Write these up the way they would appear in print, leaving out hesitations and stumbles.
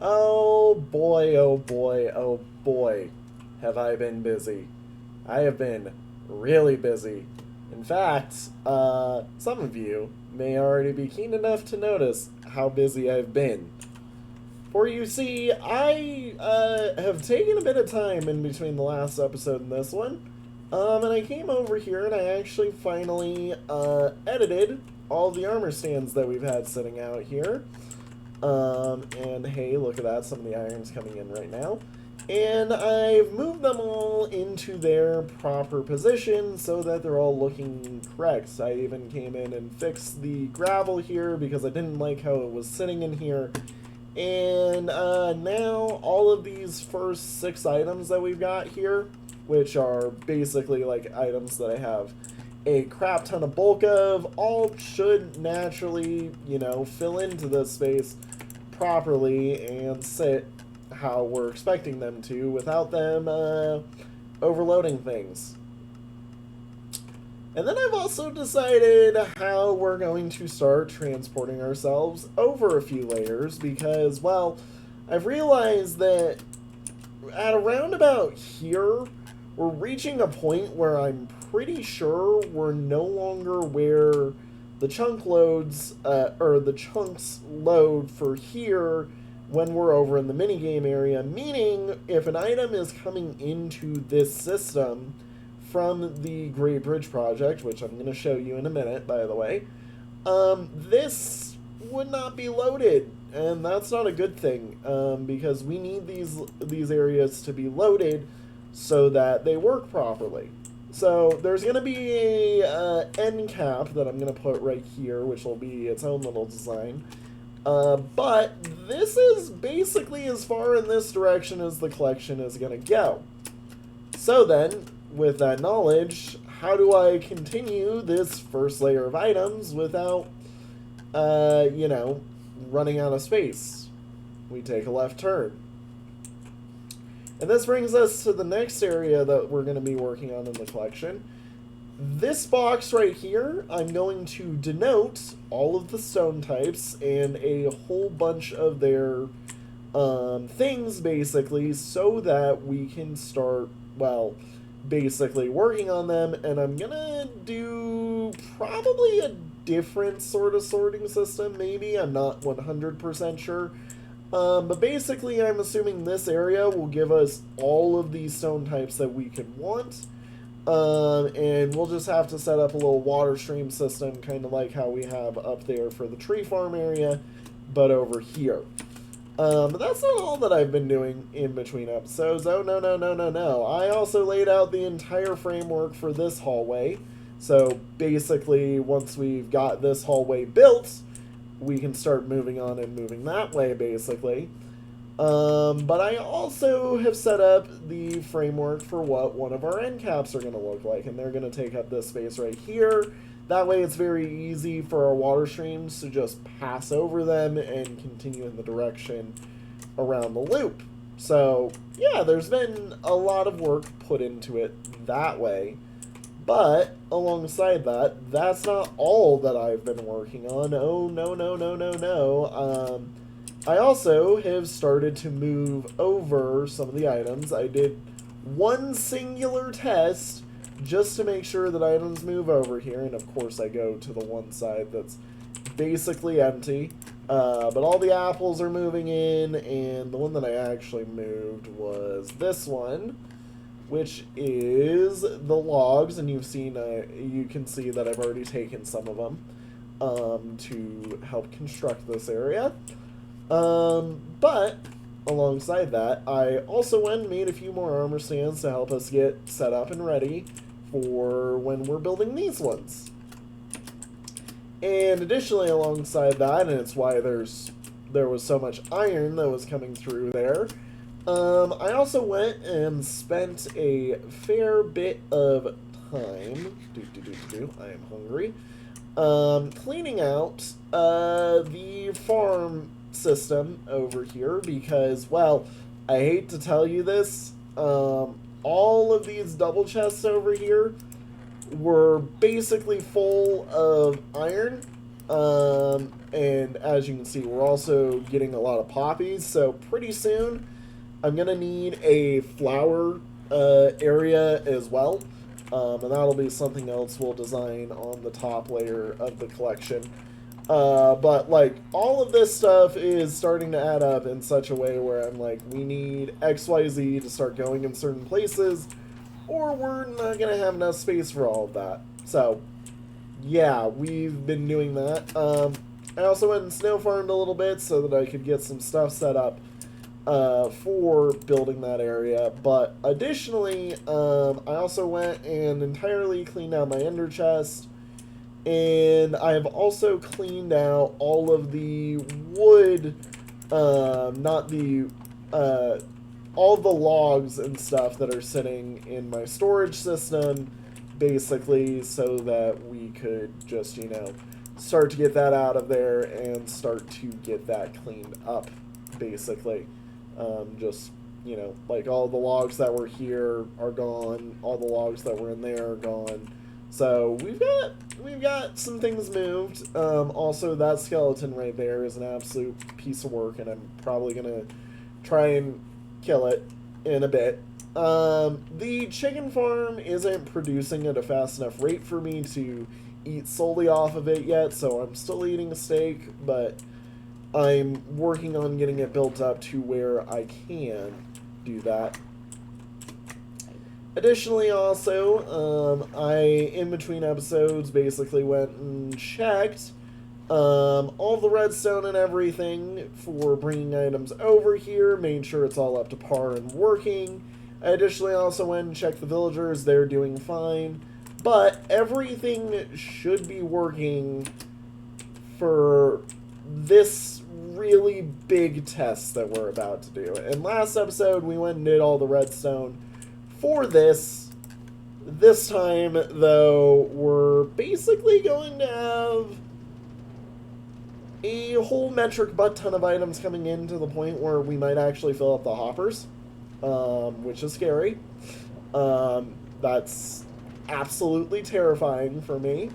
Oh boy, oh boy, oh boy, have I been busy. I have been really busy. In fact, some of you may already be keen enough to notice how busy I've been. For you see, I have taken a bit of time in between the last episode and this one, and I came over here and I actually finally edited all the armor stands that we've had sitting out here. And hey, look at that, some of the iron's coming in right now. And I've moved them all into their proper position so that they're all looking correct. I even came in and fixed the gravel here because I didn't like how it was sitting in here. And now all of these first 6 items that we've got here, which are basically like items that I have a crap ton of bulk of, all should naturally, fill into this space properly and sit how we're expecting them to without them overloading things. And then I've also decided how we're going to start transporting ourselves over a few layers because, well, I've realized that at around about here, we're reaching a point where I'm pretty sure we're no longer where the chunk loads, or the chunks load for here when we're over in the minigame area, meaning if an item is coming into this system from the Great Bridge Project, which I'm going to show you in a minute, by the way, this would not be loaded, and that's not a good thing, because we need these areas to be loaded so that they work properly. So there's going to be a end cap that I'm going to put right here, which will be its own little design. But this is basically as far in this direction as the collection is going to go. So then, with that knowledge, how do I continue this first layer of items without, running out of space? We take a left turn. And this brings us to the next area that we're going to be working on in the collection. This box right here, I'm going to denote all of the stone types and a whole bunch of their things, basically, so that we can start, well, basically working on them. And I'm going to do probably a different sort of sorting system, maybe. I'm not 100% sure. But basically, I'm assuming this area will give us all of these stone types that we could want. And we'll just have to set up a little water stream system, kind of like how we have up there for the tree farm area, but over here. But that's not all that I've been doing in between episodes. Oh, no, no, no, no, no. I also laid out the entire framework for this hallway. So basically, once we've got this hallway built, we can start moving on and moving that way, basically. But I also have set up the framework for what one of our end caps are going to look like, and they're going to take up this space right here. That way it's very easy for our water streams to just pass over them and continue in the direction around the loop. So, yeah, there's been a lot of work put into it that way. But, alongside that, that's not all that I've been working on. Oh, no, no, no, no, no. I also have started to move over some of the items. I did one singular test just to make sure that items move over here. And, of course, I go to the one side that's basically empty. But all the apples are moving in, and the one that I actually moved was this one, which is the logs, and you can see that I've already taken some of them to help construct this area. But alongside that, I also went and made a few more armor stands to help us get set up and ready for when we're building these ones. And additionally, alongside that, and it's why there was so much iron that was coming through there, I also went and spent a fair bit of time, I am hungry, cleaning out the farm system over here because, well, I hate to tell you this, all of these double chests over here were basically full of iron, And as you can see, we're also getting a lot of poppies. So pretty soon, I'm going to need a flower area as well. And that'll be something else we'll design on the top layer of the collection. But, like, all of this stuff is starting to add up in such a way where I'm like, we need XYZ to start going in certain places, or we're not going to have enough space for all of that. So, yeah, we've been doing that. I also went and snow farmed a little bit so that I could get some stuff set up for building that area. But additionally, I also went and entirely cleaned out my ender chest. And I've also cleaned out all of the wood, not the, all the logs and stuff that are sitting in my storage system, basically, so that we could just, you know, start to get that out of there and start to get that cleaned up, basically. Just, you know, like all the logs that were here are gone, all the logs that were in there are gone. So we've got some things moved. Also, that skeleton right there is an absolute piece of work, and I'm probably gonna try and kill it in a bit. The chicken farm isn't producing at a fast enough rate for me to eat solely off of it yet, so I'm still eating a steak, but I'm working on getting it built up to where I can do that. Additionally, also, I, in between episodes, basically went and checked all the redstone and everything for bringing items over here, made sure it's all up to par and working. I additionally also went and checked the villagers. They're doing fine. But everything should be working for this really big test that we're about to do. In last episode, we went and did all the redstone for this. This time, though, we're basically going to have a whole metric butt ton of items coming in to the point where we might actually fill up the hoppers, which is scary. That's absolutely terrifying for me.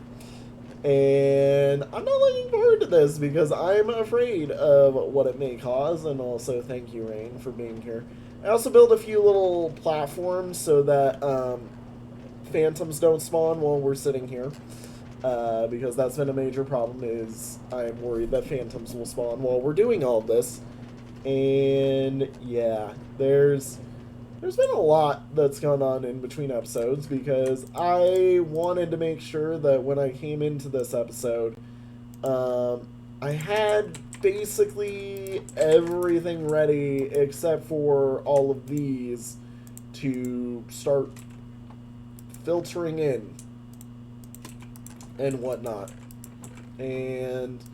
And I'm not looking forward to this because I'm afraid of what it may cause. And also, thank you, Rain, for being here. I also built a few little platforms so that phantoms don't spawn while we're sitting here. Because that's been a major problem, is I'm worried that phantoms will spawn while we're doing all this. And yeah, there's been a lot that's gone on in between episodes because I wanted to make sure that when I came into this episode, I had basically everything ready except for all of these to start filtering in and whatnot. And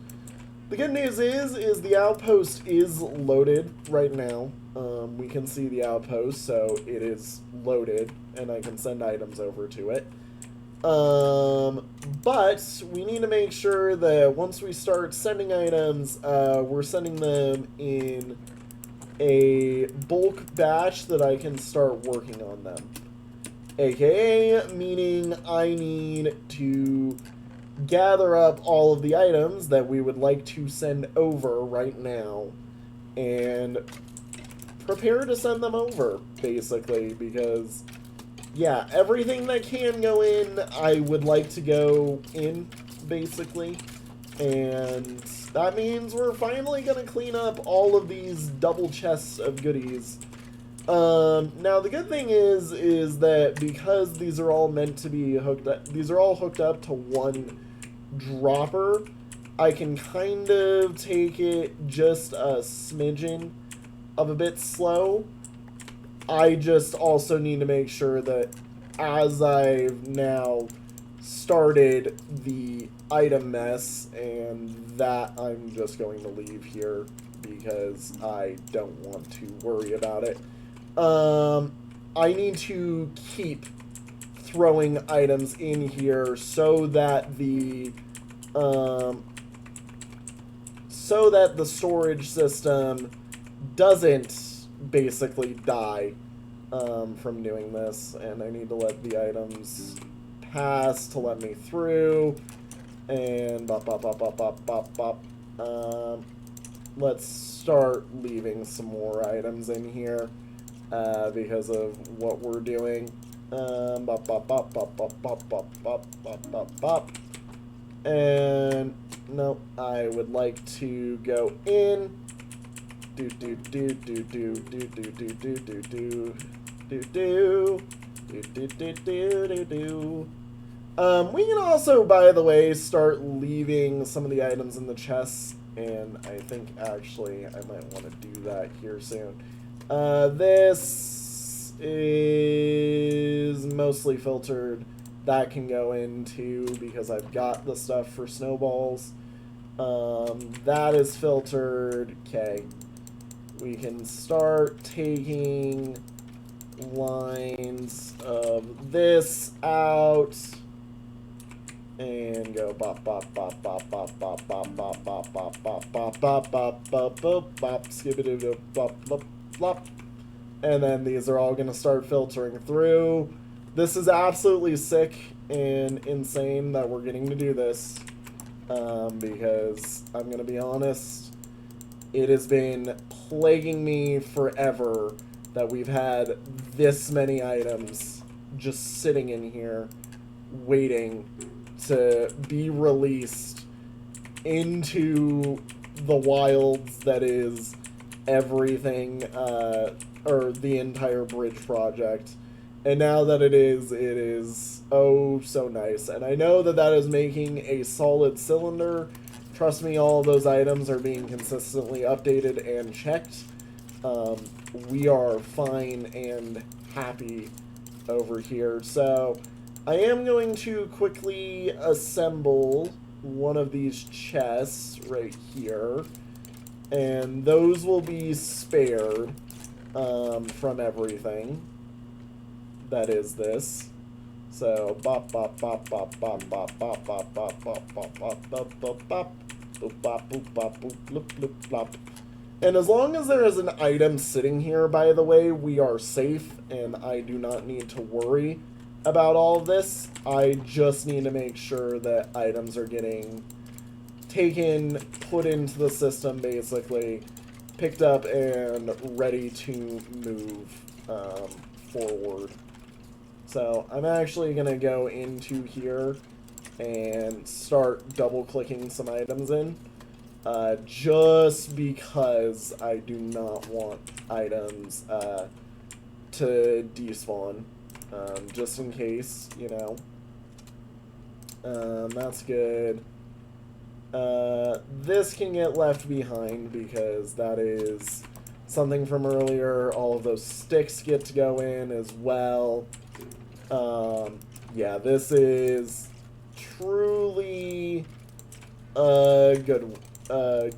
the good news is the outpost is loaded right now. We can see the outpost, so it is loaded, and I can send items over to it. But we need to make sure that once we start sending items, we're sending them in a bulk batch that I can start working on them. AKA, meaning I need to gather up all of the items that we would like to send over right now and prepare to send them over, basically, because, yeah, everything that can go in, I would like to go in, basically, and that means we're finally going to clean up all of these double chests of goodies. Now the good thing is that because these are all meant to be hooked up, these are all hooked up to one dropper, I can kind of take it just a smidgen of a bit slow. I just also need to make sure that as I've now started the item mess, and that I'm just going to leave here because I don't want to worry about it. I need to keep throwing items in here so that the storage system doesn't basically die from doing this, and I need to let the items pass to let me through, And bop, bop, bop, bop, bop, bop, bop. Let's start leaving some more items in here because of what we're doing. Bop, bop, bop, bop, bop, bop, bop, bop, bop, bop, bop. And no, I would like to go in. Do do do do do do do do do do do do do do do do do. We can also, by the way, start leaving some of the items in the chests, and I think actually I might want to do that here soon. This is mostly filtered. That can go into because I've got the stuff for snowballs. That is filtered. Okay. We can start taking lines of this out and go bop bop bop bop bop bop bop bop bop bop bop bop bop bop bop bop bop skibidoo bop bop bop. And then these are all gonna start filtering through. This is absolutely sick and insane that we're getting to do this. Because I'm gonna be honest, it has been plaguing me forever that we've had this many items just sitting in here waiting to be released into the wilds that is everything, or the entire bridge project. And now that it is oh so nice. And I know that that is making a solid cylinder. Trust me, all of those items are being consistently updated and checked. We are fine and happy over here. So I am going to quickly assemble one of these chests right here. And those will be spared from everything. That is this. So bop bop bop bop bop bop bop bop bop bop bop bop bop bop bop boop bop boop bop boop bloop bloop blop. And as long as there is an item sitting here, by the way, we are safe, and I do not need to worry about all of this. I just need to make sure that items are getting taken, put into the system, basically, picked up, and ready to move forward. So I'm actually going to go into here and start double-clicking some items in. Just because I do not want items to despawn. Just in case, you know. That's good. This can get left behind because that is something from earlier. All of those sticks get to go in as well. Yeah, this is truly a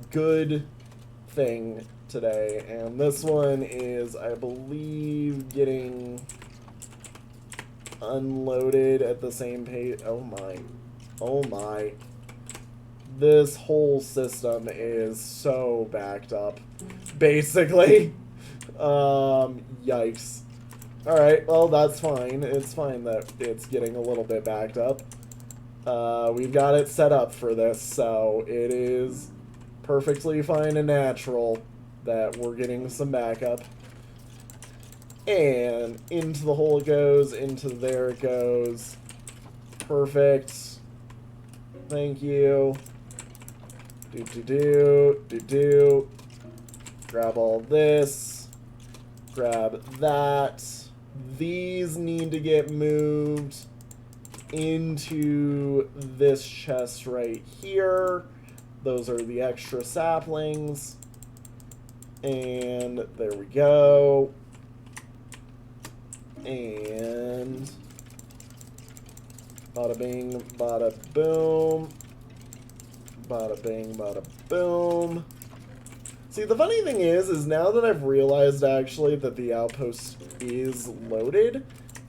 good thing today. And this one is, I believe, getting unloaded at the same pace. Oh my. Oh my. This whole system is so backed up, basically. Yikes. Alright, well, that's fine. It's fine that it's getting a little bit backed up. We've got it set up for this, so it is perfectly fine and natural that we're getting some backup. And into the hole it goes, into there it goes. Perfect. Thank you. Do. Grab all this. Grab that. These need to get moved into this chest right here. Those are the extra saplings. And there we go. And bada bing, bada boom. Bada bing, bada boom. See, the funny thing is now that I've realized, actually, that the outpost is loaded,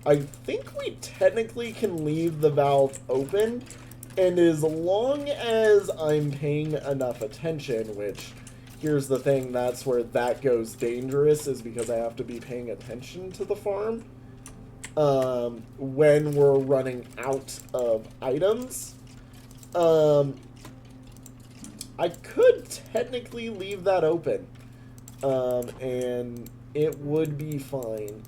I think we technically can leave the valve open, and as long as I'm paying enough attention, which, here's the thing, that's where that goes dangerous, is because I have to be paying attention to the farm. When we're running out of items, I could technically leave that open, and it would be fine.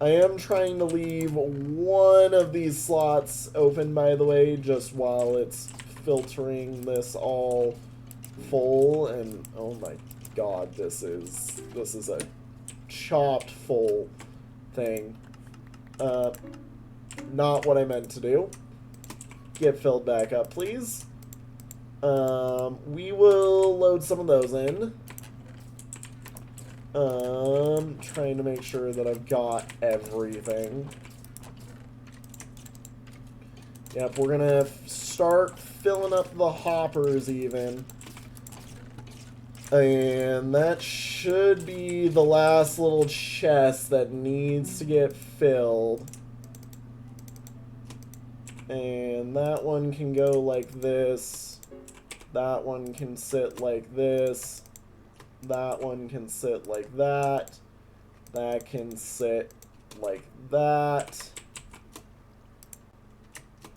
I am trying to leave one of these slots open, by the way, just while it's filtering this all full. And oh my god, this is a chopped full thing. Not what I meant to do. Get filled back up, please. We will load some of those in. Trying to make sure that I've got everything. Yep, we're gonna start filling up the hoppers even. And that should be the last little chest that needs to get filled. And that one can go like this. That one can sit like this. That one can sit like that. That can sit like that.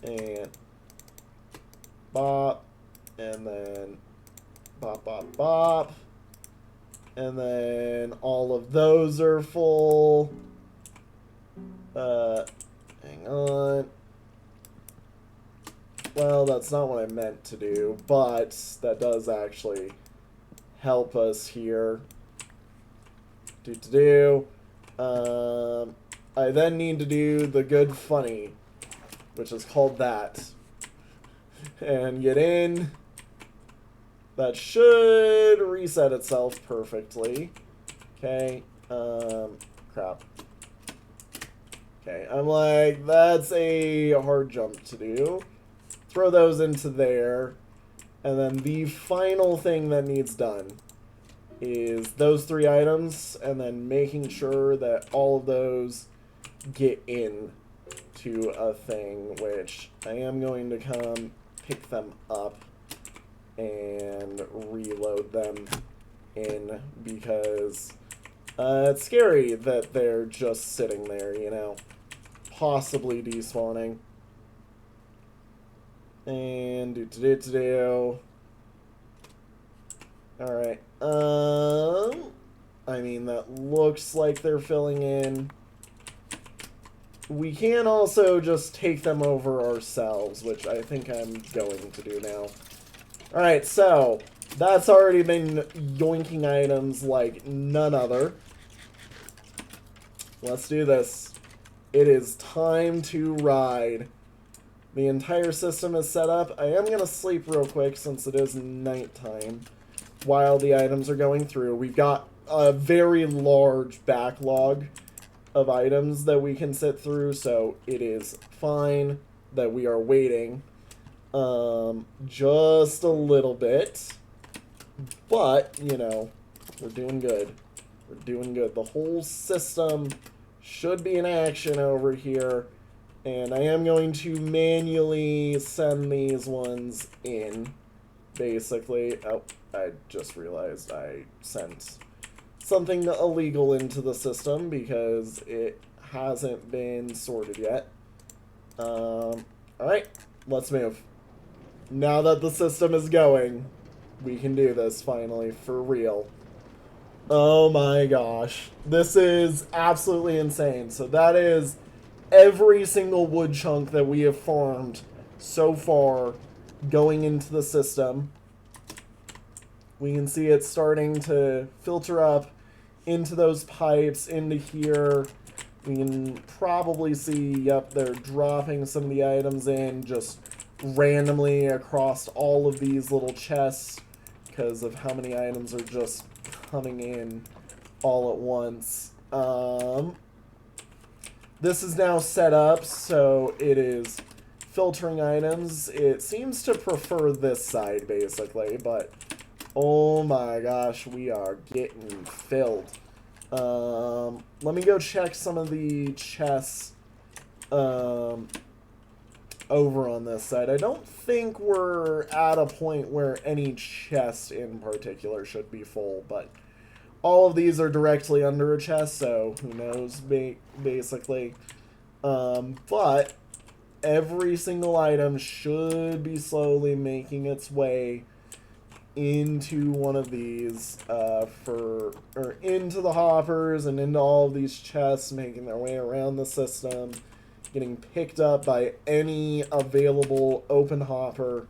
And bop. And then bop, bop, bop. And then all of those are full. Hang on. Well, that's not what I meant to do, but that does actually help us here. I then need to do the good funny, which is called that. And get in. That should reset itself perfectly. Okay. Crap. Okay, I'm like, that's a hard jump to do. Throw those into there. And then the final thing that needs done is those 3 items, and then making sure that all of those get in to a thing, which I am going to come pick them up and reload them in, because it's scary that they're just sitting there, you know, possibly despawning. And Alright, I mean, that looks like they're filling in. We can also just take them over ourselves, which I think I'm going to do now. Alright, so that's already been yoinking items like none other. Let's do this. It is time to ride. The entire system is set up. I am going to sleep real quick since it is nighttime while the items are going through. We've got a very large backlog of items that we can sit through, so it is fine that we are waiting just a little bit. But, you know, we're doing good. We're doing good. The whole system should be in action over here. And I am going to manually send these ones in, basically. Oh, I just realized I sent something illegal into the system because it hasn't been sorted yet. Alright, let's move. Now that the system is going, we can do this finally, for real. Oh my gosh. This is absolutely insane. So that is every single wood chunk that we have farmed so far going into the system. We can see it starting to filter up into those pipes, into here. We can probably see, yep, they're dropping some of the items in just randomly across all of these little chests because of how many items are just coming in all at once. This is now set up, so it is filtering items. It seems to prefer this side, basically, but oh my gosh, we are getting filled. Let me go check some of the chests over on this side. I don't think we're at a point where any chest in particular should be full, but all of these are directly under a chest, so who knows, basically. But every single item should be slowly making its way into one of these or into the hoppers and into all of these chests, making their way around the system, getting picked up by any available open hopper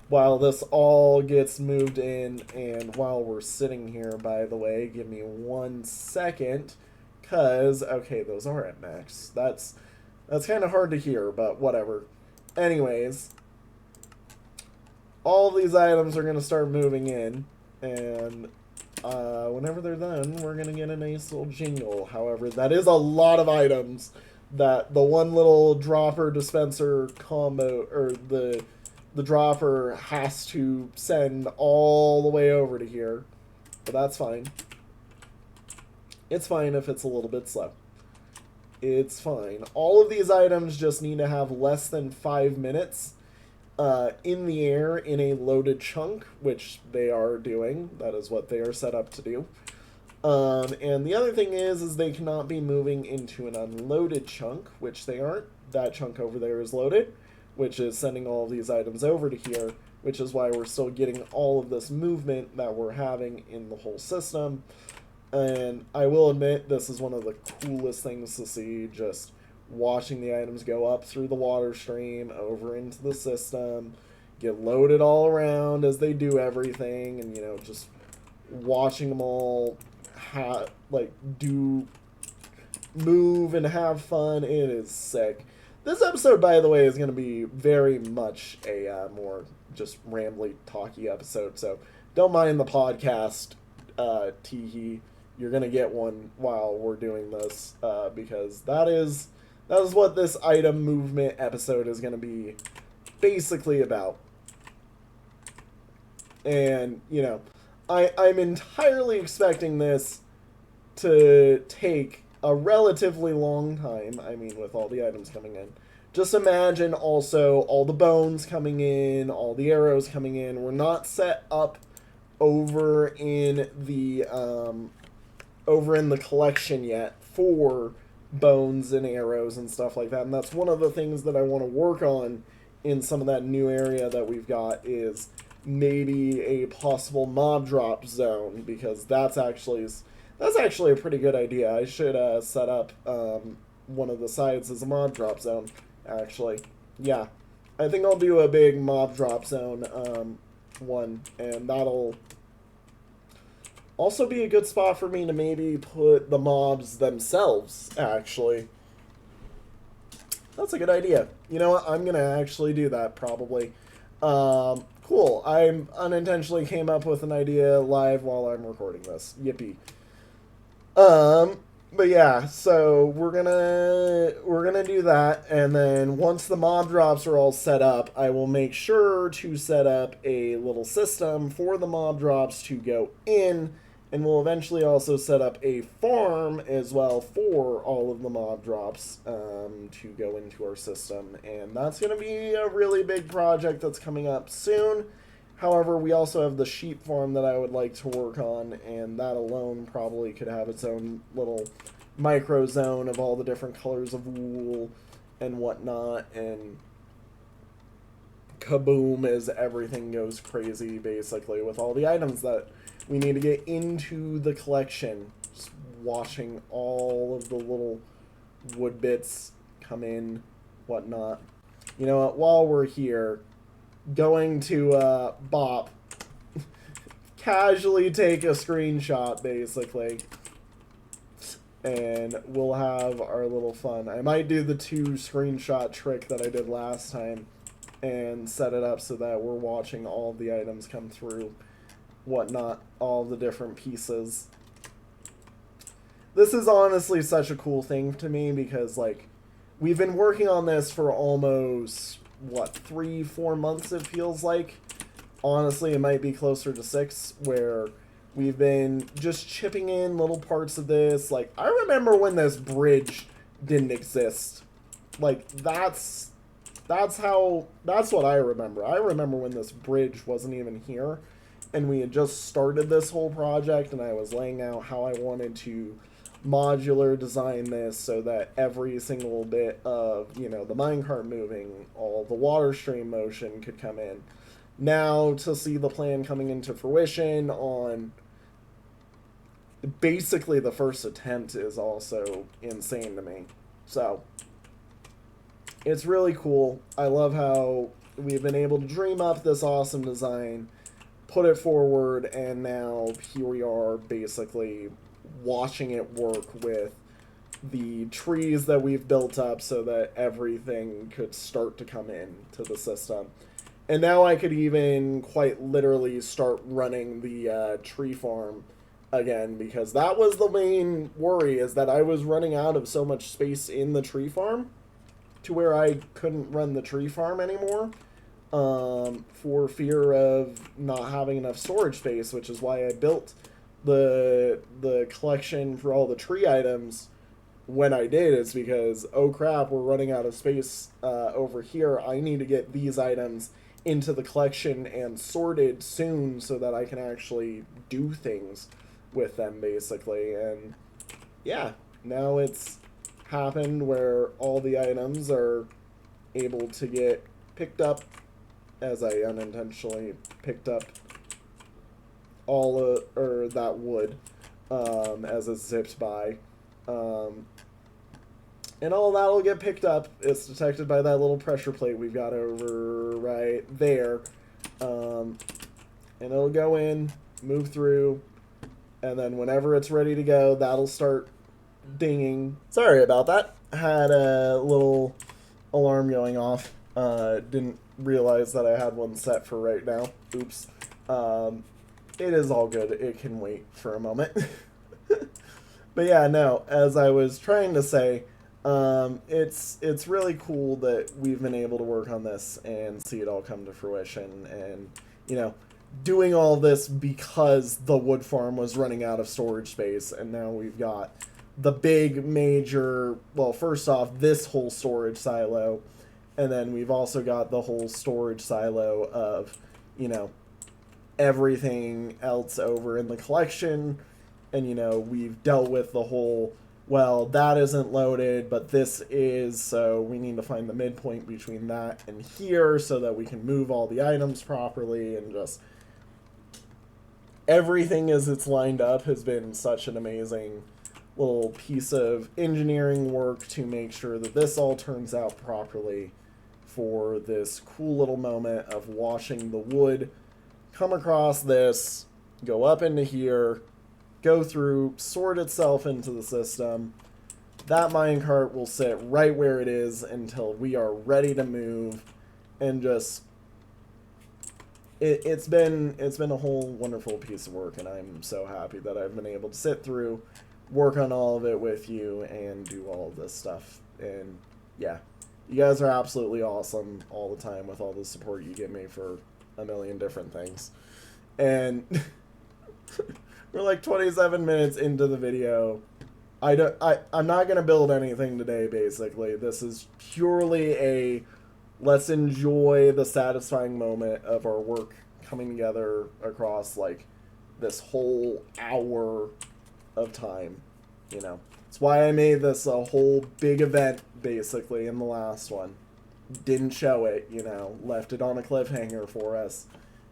while this all gets moved in. And while we're sitting here, by the way, give me 1 second, because okay, those are at max. That's kind of hard to hear, but whatever. Anyways, all of these items are going to start moving in, and whenever they're done, we're going to get a nice little jingle. However, that is a lot of items that the one little dropper dispenser combo, or the dropper has to send all the way over to here. But that's fine. It's fine if it's a little bit slow. It's fine. All of these items just need to have less than 5 minutes in the air in a loaded chunk, which they are doing. That is what they are set up to do. And the other thing is they cannot be moving into an unloaded chunk, which they aren't. That chunk over there is loaded, which is sending all of these items over to here, which is why we're still getting all of this movement that we're having in the whole system. And I will admit, this is one of the coolest things to see, just watching the items go up through the water stream, over into the system, get loaded all around as they do everything, and, you know, just watching them all move and have fun. It is sick. This episode, by the way, is going to be very much a more just rambly, talky episode, so don't mind the podcast, teehee. You're going to get one while we're doing this, because that is what this item movement episode is going to be basically about. And, you know, I'm entirely expecting this to take a relatively long time. I mean, with all the items coming in. Just imagine also all the bones coming in, all the arrows coming in. We're not set up over in the collection yet for bones and arrows and stuff like that. And that's one of the things that I want to work on in some of that new area that we've got, is maybe a possible mob drop zone, because that's actually a pretty good idea. I should set up one of the sides as a mob drop zone, actually. Yeah, I think I'll do a big mob drop zone one, and that'll also be a good spot for me to maybe put the mobs themselves, actually. That's a good idea. You know what? I'm going to actually do that, probably. Cool. I unintentionally came up with an idea live while I'm recording this. Yippee. But yeah, so we're gonna do that, and then once the mob drops are all set up, I will make sure to set up a little system for the mob drops to go in, and we'll eventually also set up a farm as well for all of the mob drops to go into our system, and that's gonna be a really big project that's coming up soon. However, we also have the sheep farm that I would like to work on, and that alone probably could have its own little micro zone of all the different colors of wool and whatnot, and kaboom as everything goes crazy, basically, with all the items that we need to get into the collection. Just watching all of the little wood bits come in, whatnot. You know what, while we're here, going to Bop, casually take a screenshot, basically, and we'll have our little fun. I might do the 2 screenshot trick that I did last time and set it up so that we're watching all of the items come through, whatnot, all the different pieces. This is honestly such a cool thing to me, because, like, we've been working on this for almost, what, 3-4 months, it feels like. Honestly, it might be closer to 6, where we've been just chipping in little parts of this. Like, I remember when this bridge didn't exist. Like, that's what I remember. I remember when this bridge wasn't even here, and we had just started this whole project, and I was laying out how I wanted to modular design this so that every single bit of, you know, the minecart moving, all the water stream motion could come in. Now to see the plan coming into fruition on basically the first attempt is also insane to me. So it's really cool. I love how we've been able to dream up this awesome design, put it forward, and now here we are basically watching it work with the trees that we've built up so that everything could start to come in to the system. And now I could even quite literally start running the tree farm again, because that was the main worry, is that I was running out of so much space in the tree farm to where I couldn't run the tree farm anymore, for fear of not having enough storage space, which is why I built the collection for all the tree items when I did. Is because, oh crap, we're running out of space over here. I need to get these items into the collection and sorted soon so that I can actually do things with them, basically. And yeah, now it's happened where all the items are able to get picked up, as I unintentionally picked up all or that wood as it zipped by. And all that'll get picked up. It's detected by that little pressure plate we've got over right there. And it'll go in, move through, and then whenever it's ready to go, that'll start dinging. Sorry about that. Had a little alarm going off. Didn't realize that I had one set for right now. Oops. It is all good. It can wait for a moment. But yeah, no, as I was trying to say, it's really cool that we've been able to work on this and see it all come to fruition, and, you know, doing all this because the wood farm was running out of storage space, and now we've got the big major, well, first off, this whole storage silo, and then we've also got the whole storage silo of, you know, everything else over in the collection. And, you know, we've dealt with the whole, well, that isn't loaded, but this is, so we need to find the midpoint between that and here so that we can move all the items properly, and just everything as it's lined up has been such an amazing little piece of engineering work to make sure that this all turns out properly for this cool little moment of watching the wood come across this, go up into here, go through, sort itself into the system. That minecart will sit right where it is until we are ready to move, and just it's been a whole wonderful piece of work, and I'm so happy that I've been able to sit through, work on all of it with you, and do all of this stuff. And yeah, you guys are absolutely awesome all the time with all the support you give me for a million different things. And we're like 27 minutes into the video. I'm not going to build anything today, basically. This is purely a let's enjoy the satisfying moment of our work coming together across, like, this whole hour of time, you know. It's why I made this a whole big event, basically, in the last one. Didn't show it, you know, left it on a cliffhanger for us,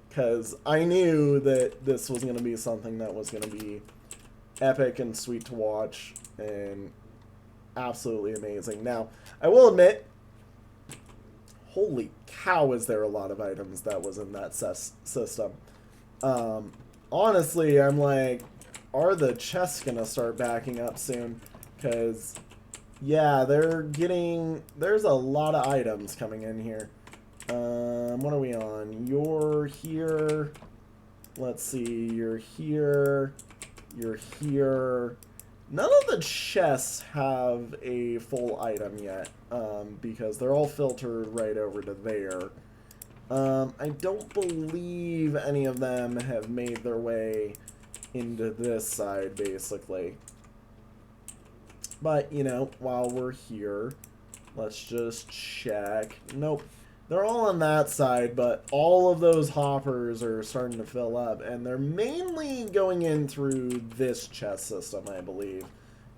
because I knew that this was going to be something that was going to be epic and sweet to watch, and absolutely amazing. Now, I will admit, holy cow, is there a lot of items that was in that system. Honestly, I'm like, are the chests going to start backing up soon? Because, yeah, there's a lot of items coming in here. What are we on? You're here. Let's see, you're here. You're here. None of the chests have a full item yet, because they're all filtered right over to there. I don't believe any of them have made their way into this side, basically. But, you know, while we're here, let's just check. Nope. They're all on that side, but all of those hoppers are starting to fill up, and they're mainly going in through this chest system, I believe,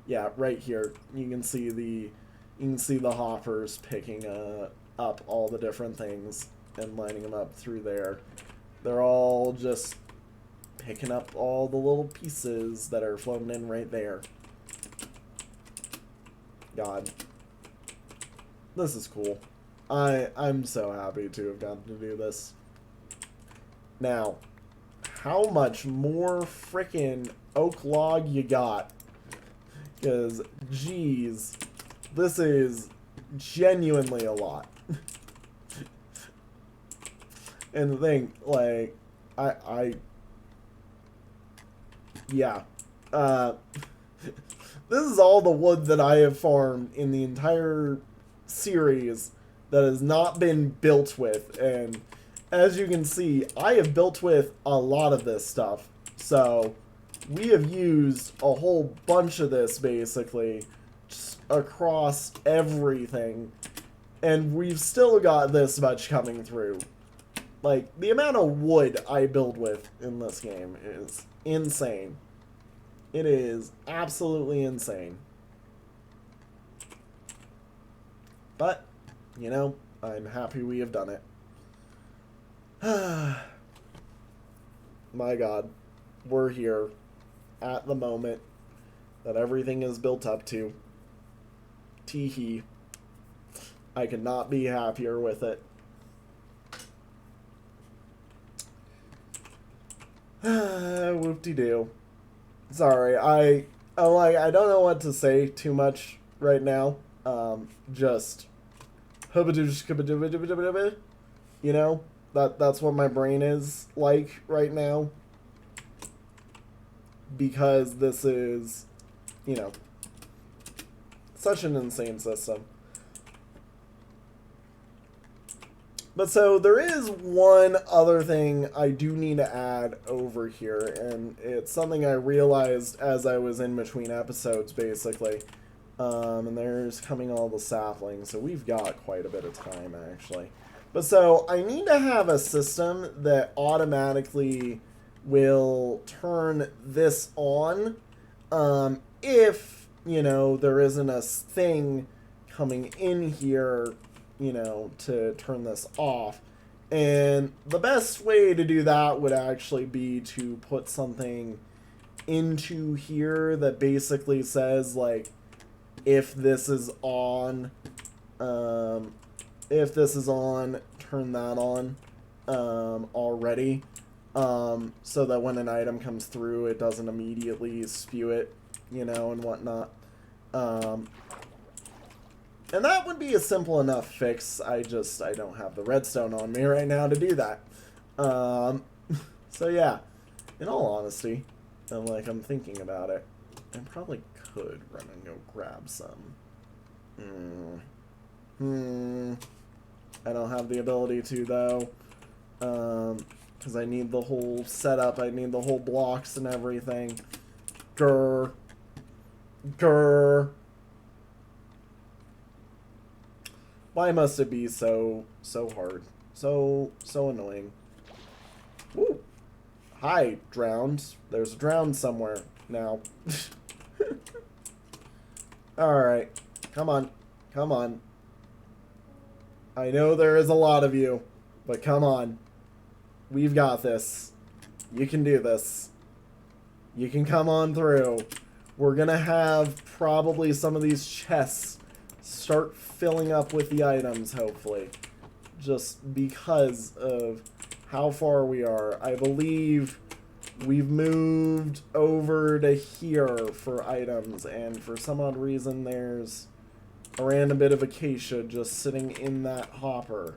yeah, right here, you can see the hoppers picking up all the different things and lining them up through there. They're all just picking up all the little pieces that are floating in right there. God. This is cool. I'm so happy to have gotten to do this. Now, how much more frickin' oak log you got? Because, geez, this is genuinely a lot. And the thing, like, yeah. This is all the wood that I have farmed in the entire series that has not been built with. And as you can see, I have built with a lot of this stuff. So we have used a whole bunch of this basically just across everything. And we've still got this much coming through. Like, the amount of wood I build with in this game is insane. It is absolutely insane. But, you know, I'm happy we have done it. My God, we're here at the moment that everything is built up to. Tee-hee. I could not be happier with it. Whoop-de-doo. Sorry, I don't know what to say too much right now. Just you know, that's what my brain is like right now. Because this is, you know, such an insane system. But so there is one other thing I do need to add over here, and it's something I realized as I was in between episodes, basically. And there's coming all the saplings, so we've got quite a bit of time, actually. But so I need to have a system that automatically will turn this on if, you know, there isn't a thing coming in here, you know, to turn this off. And the best way to do that would actually be to put something into here that basically says, like, if this is on, turn that on already, so that when an item comes through, it doesn't immediately spew it, you know, and whatnot. And that would be a simple enough fix. I don't have the redstone on me right now to do that. So yeah, in all honesty, and like I'm thinking about it, I probably could run and go grab some. I don't have the ability to though, because I need the whole setup. I need the whole blocks and everything. Grr. Why must it be so hard? So annoying. Woo. Hi, drowned. There's a drowned somewhere now. Alright. Come on. Come on. I know there is a lot of you, but come on. We've got this. You can do this. You can come on through. We're gonna have probably some of these chests start filling up with the items, hopefully. Just because of how far we are. I believe we've moved over to here for items, and for some odd reason there's a random bit of acacia just sitting in that hopper.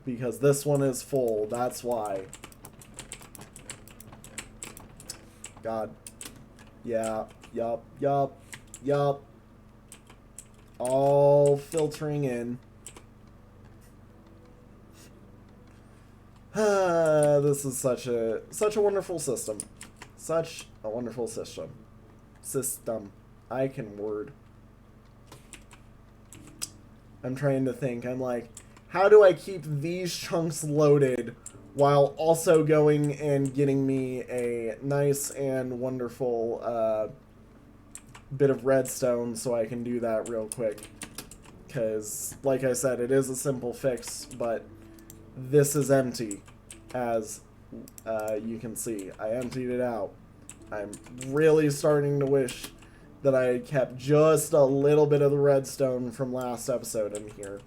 Because this one is full, that's why. God. Yeah, yup. All filtering in. This is such a wonderful system. Such a wonderful system. I can word. I'm trying to think. I'm like, how do I keep these chunks loaded while also going and getting me a nice and wonderful bit of redstone so I can do that real quick. Because, like I said, it is a simple fix, but this is empty, as you can see. I emptied it out. I'm really starting to wish that I had kept just a little bit of the redstone from last episode in here.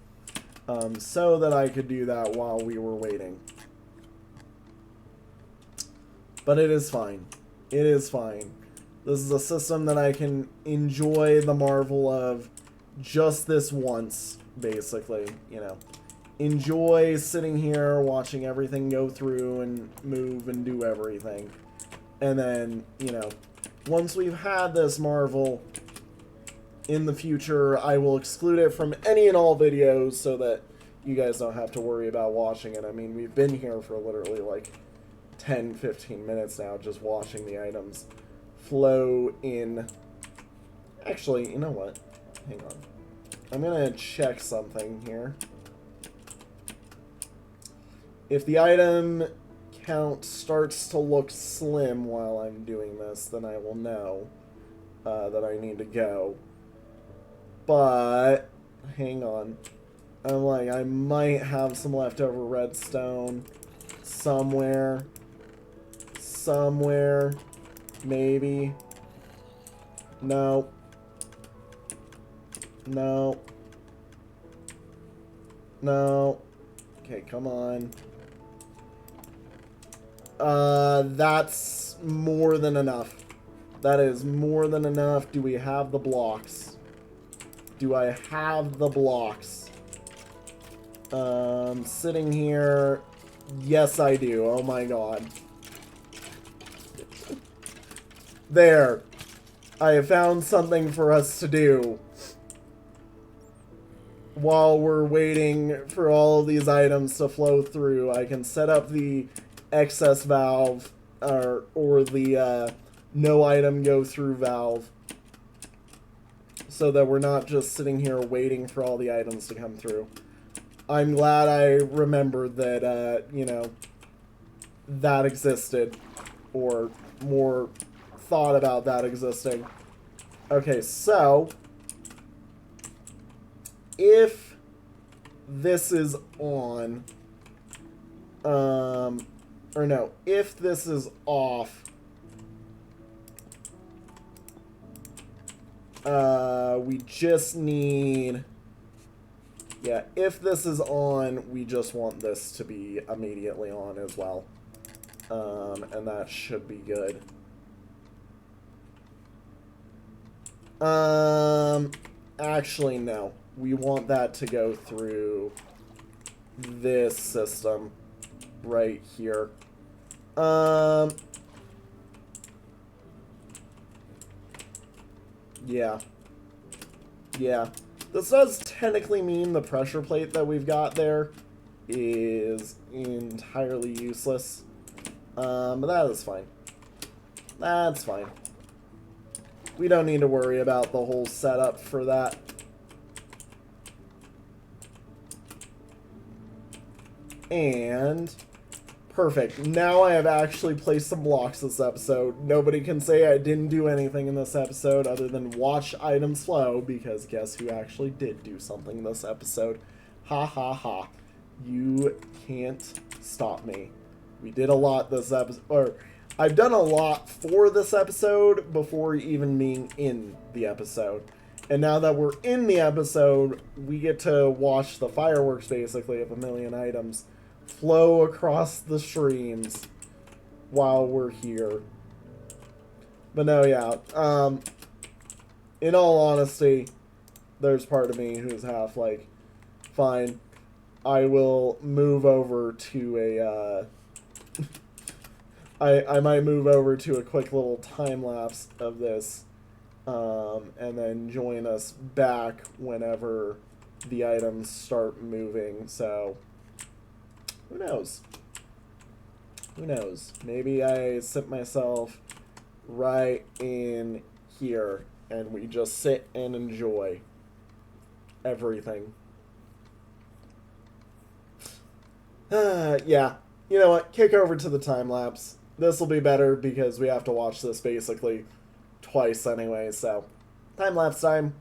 So that I could do that while we were waiting. But it is fine. It is fine. This is a system that I can enjoy the marvel of just this once, basically, you know. Enjoy sitting here, watching everything go through and move and do everything. And then, you know, once we've had this marvel, in the future, I will exclude it from any and all videos so that you guys don't have to worry about watching it. I mean, we've been here for literally like 10, 15 minutes now just watching the items flow in. Actually, you know what? Hang on. I'm going to check something here. If the item count starts to look slim while I'm doing this, then I will know that I need to go. But, hang on. I'm like, I might have some leftover redstone somewhere. Somewhere. Maybe. No. No. No. Okay, come on. That's more than enough. That is more than enough. Do we have the blocks? Do I have the blocks? Sitting here. Yes, I do. Oh my god. There. I have found something for us to do while we're waiting for all of these items to flow through. I can set up the excess valve or the no item go through valve so that we're not just sitting here waiting for all the items to come through. I'm glad I remembered that, you know, that existed, or more thought about that existing. Okay, so if this is on, or no, if this is off, we just need, yeah, if this is on, we just want this to be immediately on as well. And that should be good. Actually, no. We want that to go through this system right here. Yeah. Yeah. This does technically mean the pressure plate that we've got there is entirely useless. But that is fine. That's fine. We don't need to worry about the whole setup for that. And perfect. Now I have actually placed some blocks this episode. Nobody can say I didn't do anything in this episode other than watch items flow, because guess who actually did do something this episode? Ha ha ha. You can't stop me. We did a lot this episode, or I've done a lot for this episode before even being in the episode. And now that we're in the episode, we get to watch the fireworks, basically, of a million items flow across the streams while we're here. But no, yeah. In all honesty, there's part of me who's half like, fine, I will move over to a, I might move over to a quick little time lapse of this, and then join us back whenever the items start moving. So who knows? Who knows? Maybe I sit myself right in here and we just sit and enjoy everything. Yeah. You know what? Kick over to the time lapse. This will be better because we have to watch this basically twice anyway, so Time lapse time.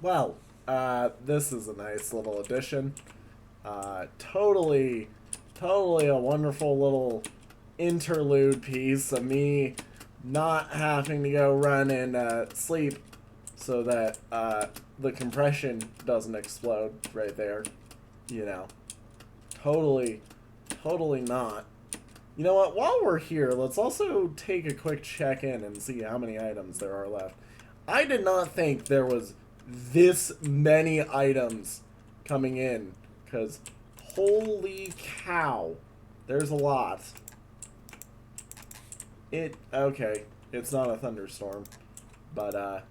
Well, this is a nice little addition. Totally a wonderful little interlude piece of me not having to go run and sleep so that the compression doesn't explode right there. You know, totally not. You know what? While we're here, let's also take a quick check-in and see how many items there are left. I did not think there was this many items coming in, because holy cow, there's a lot. Okay, it's not a thunderstorm, but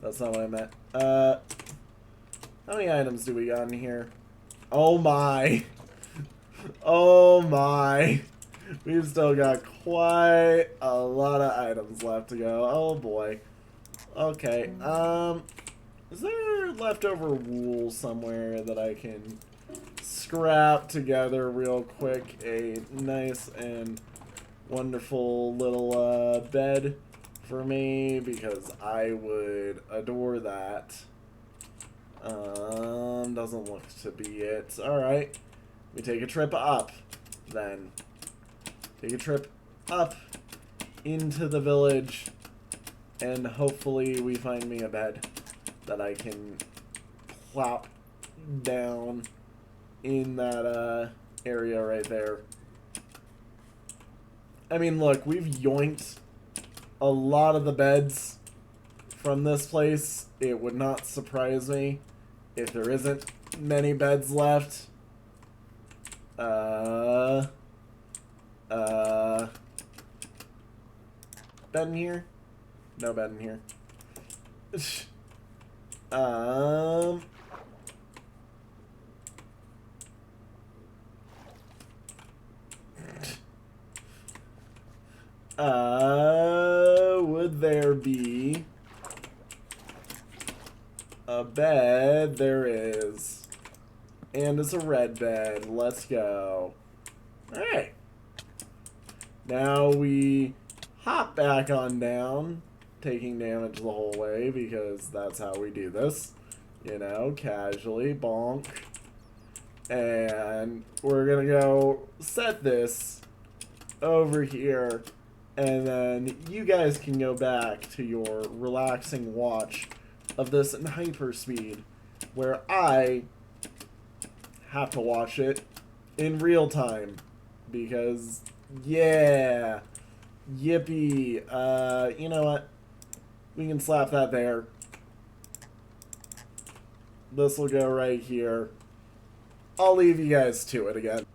that's not what I meant. How many items do we got in here? Oh my. Oh my. We've still got quite a lot of items left to go. Oh boy. Okay, is there leftover wool somewhere that I can scrap together real quick? A nice and wonderful little bed for me, because I would adore that. Doesn't look to be it. Alright, we take a trip up then. Take a trip up into the village. And hopefully we find me a bed that I can plop down in that area right there. I mean, look, we've yoinked a lot of the beds from this place. It would not surprise me if there isn't many beds left. Bed in here? No bed in here. Would there be a bed? There is. And it's a red bed. Let's go. Alright. Now we hop back on down, taking damage the whole way, because that's how we do this. You know, casually, bonk. And we're gonna go set this over here, and then you guys can go back to your relaxing watch of this in hyperspeed, where I have to watch it in real time, because, yeah, yippee. You know what? We can slap that there. This will go right here. I'll leave you guys to it again.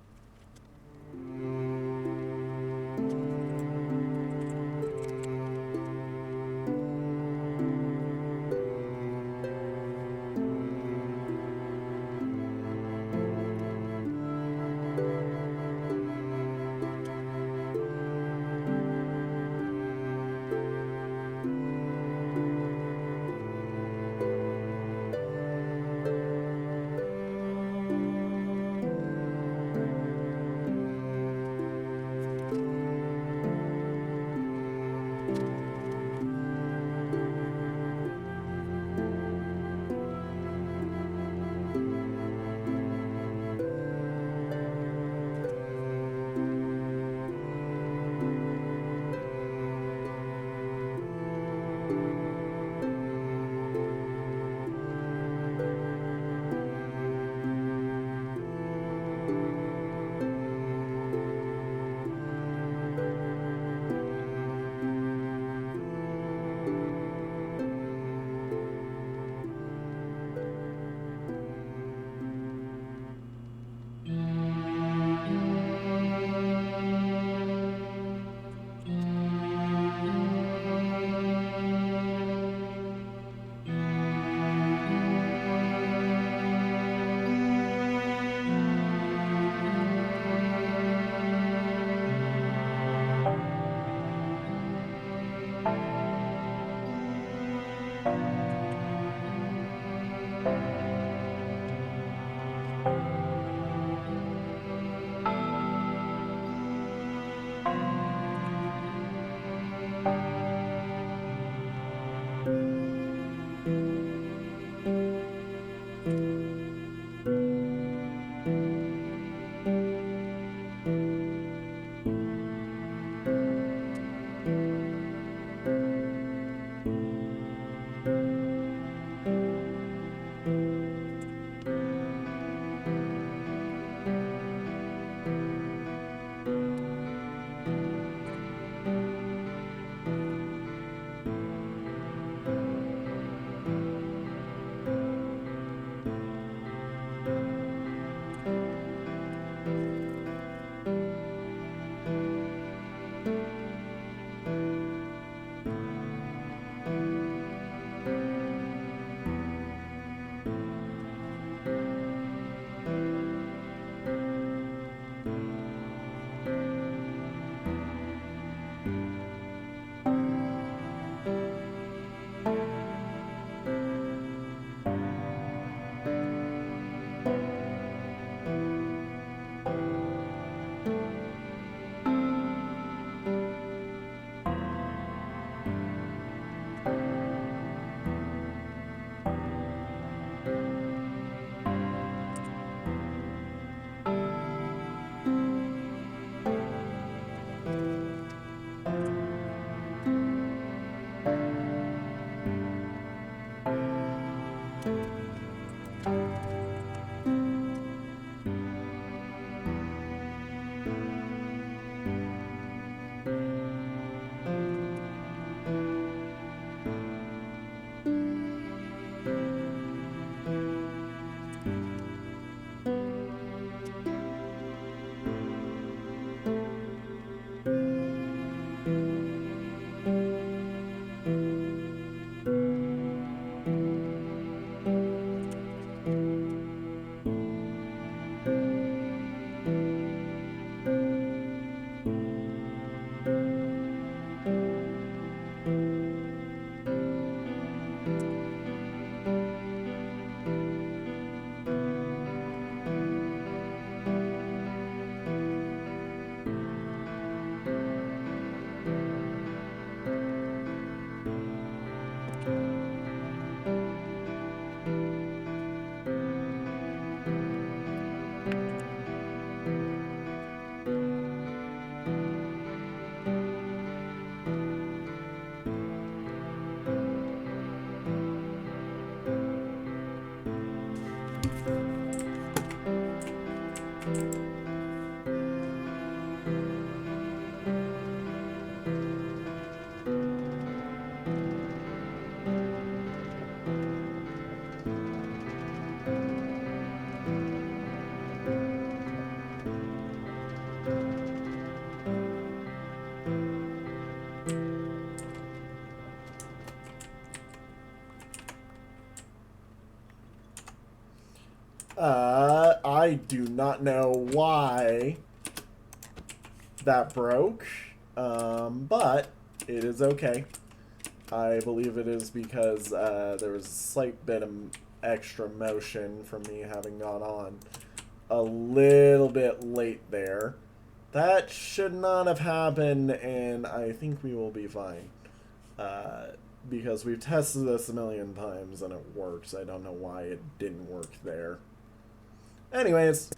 I do not know why that broke, but it is okay. I believe it is because there was a slight bit of extra motion from me having gone on a little bit late there. That should not have happened, and I think we will be fine. Because we've tested this a million times and it works. I don't know why it didn't work there. Anyways.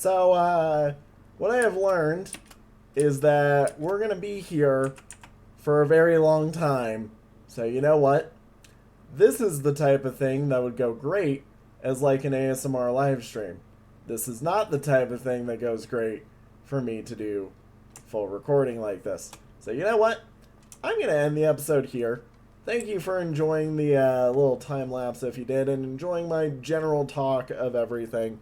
So, what I have learned is that we're going to be here for a very long time. So, you know what? This is the type of thing that would go great as like an ASMR live stream. This is not the type of thing that goes great for me to do full recording like this. So, you know what? I'm going to end the episode here. Thank you for enjoying the little time lapse if you did, and enjoying my general talk of everything.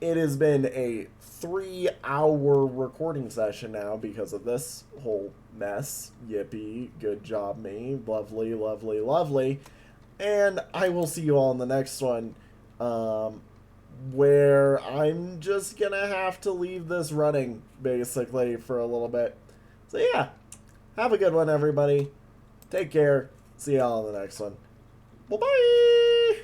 It has been a 3-hour recording session now because of this whole mess. Yippee, good job me. Lovely, lovely, lovely. And I will see you all in the next one, where I'm just gonna have to leave this running, basically, for a little bit. So yeah, have a good one, everybody. Take care. See y'all in the next one. Bye-bye!